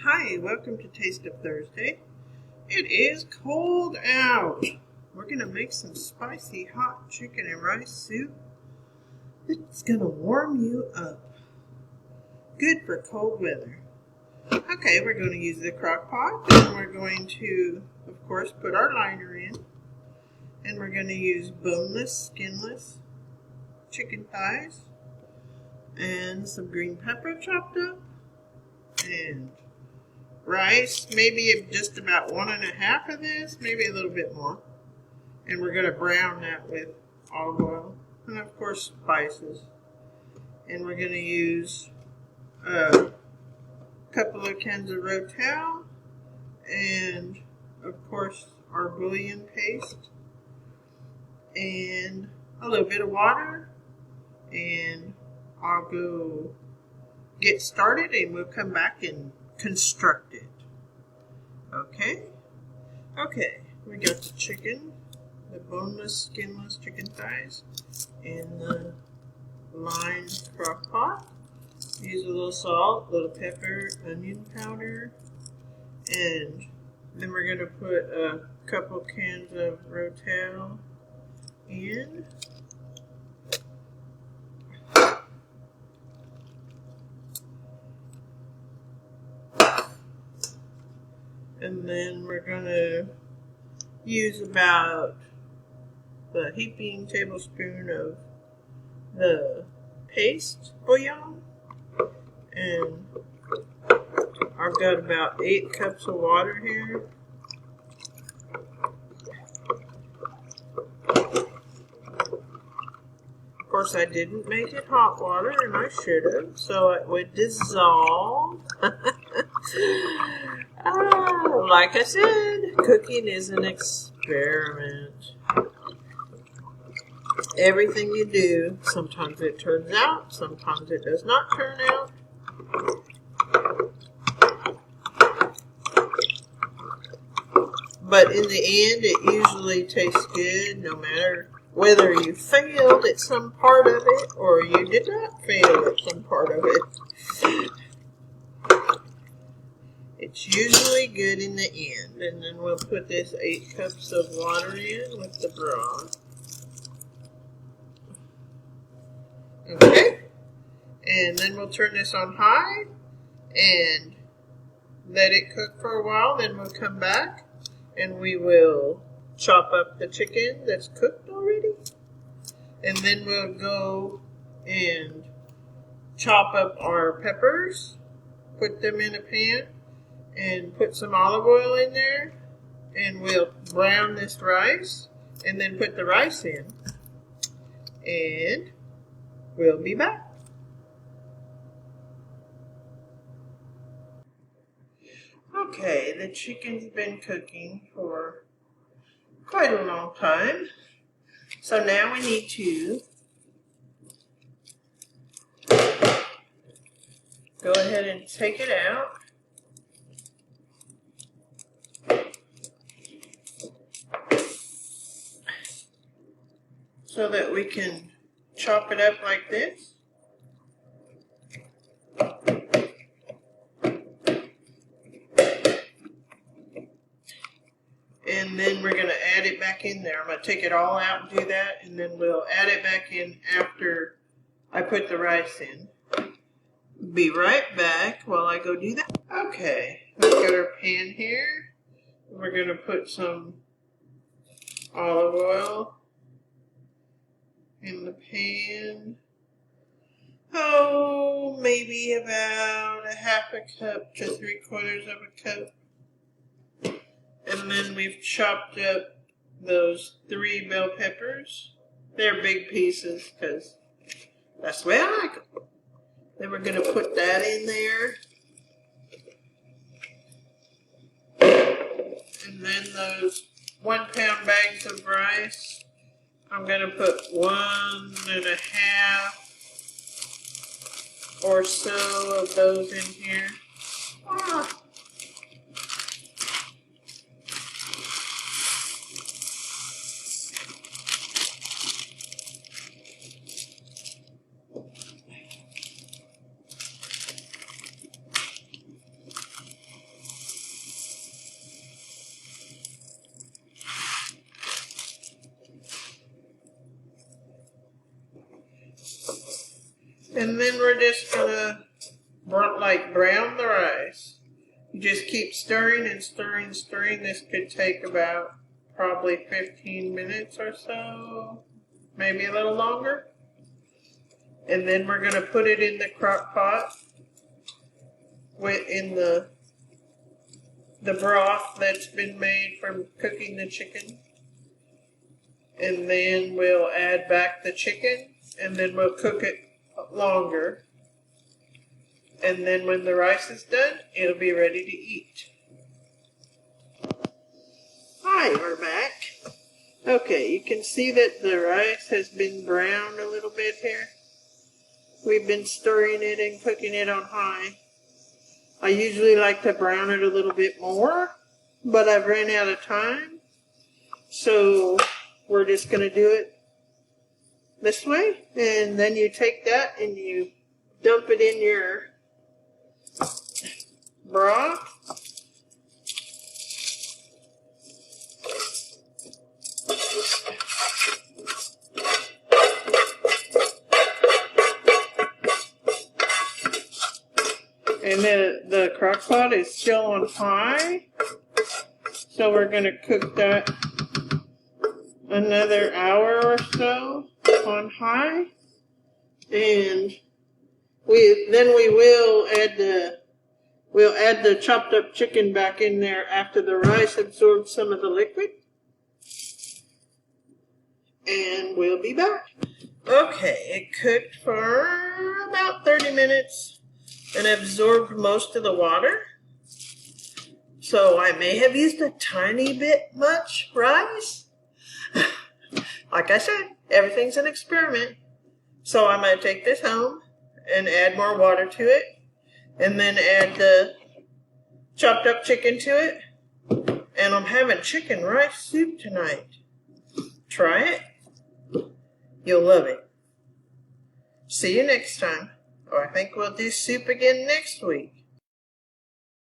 Hi, welcome to Taste of Thursday. It is cold out. We're going to make some spicy hot chicken and rice soup. It's going to warm you up. Good for cold weather. Okay, we're going to use the crock pot, and we're going to, of course, put our liner in. And we're going to use boneless, skinless chicken thighs and some green pepper chopped up and rice, maybe just about 1.5 of this, maybe a little bit more. And we're going to brown that with olive oil and, of course, spices. And we're going to use a couple of cans of Rotel and, of course, our bouillon paste and a little bit of water. And I'll go get started and we'll come back and construct it. Okay, we got the chicken, the boneless, skinless chicken thighs in the lined crock pot. Use a little salt, a little pepper, onion powder, and then we're going to put a couple cans of Rotel in. And then we're going to use about a heaping tablespoon of the paste bouillon. And I've got about 8 cups of water here. Of course, I didn't make it hot water, and I should have, so it would dissolve. Like I said, cooking is an experiment. Everything you do, sometimes it turns out, sometimes it does not turn out. But in the end, it usually tastes good, no matter whether you failed at some part of it or you did not fail at some part of it. It's usually good in the end. And then we'll put this 8 cups of water in with the broth. Okay. And then we'll turn this on high and let it cook for a while. Then we'll come back and we will chop up the chicken that's cooked already. And then we'll go and chop up our peppers, put them in a pan, and put some olive oil in there. And we'll brown this rice and then put the rice in. And we'll be back. Okay, the chicken's been cooking for quite a long time. So now we need to go ahead and take it out. So that we can chop it up like this. And then we're going to add it back in there. I'm going to take it all out and do that, and then we'll add it back in after I put the rice in. Be right back while I go do that. Okay, we've got our pan here. We're going to put some olive oil in the pan. Oh, maybe about 1/2 cup to 3/4 of a cup. And then we've chopped up those 3 bell peppers. They're big pieces because that's the way I like them. Then we're going to put that in there. And then those 1-pound bags of rice, I'm going to put 1.5 or so of those in here. And then we're just gonna brown the rice. You just keep stirring and stirring, stirring. This could take about probably 15 minutes or so, maybe a little longer. And then we're gonna put it in the crock pot in the broth that's been made from cooking the chicken. And then we'll add back the chicken, and then we'll cook it longer. And then when the rice is done, it'll be ready to eat. Hi, we're back. Okay, you can see that the rice has been browned a little bit here. We've been stirring it and cooking it on high. I usually like to brown it a little bit more, but I've ran out of time. So we're just going to do it this way. And then you take that and you dump it in your broth. And the crock pot is still on high. So we're going to cook that another hour or so on high. And we will add the chopped up chicken back in there after the rice absorbs some of the liquid. And we'll be back. Okay, it cooked for about 30 minutes and absorbed most of the water. So I may have used a tiny bit much rice. Like I said, everything's an experiment. So I'm going to take this home and add more water to it. And then add the chopped up chicken to it. And I'm having chicken rice soup tonight. Try it. You'll love it. See you next time. Or I think we'll do soup again next week.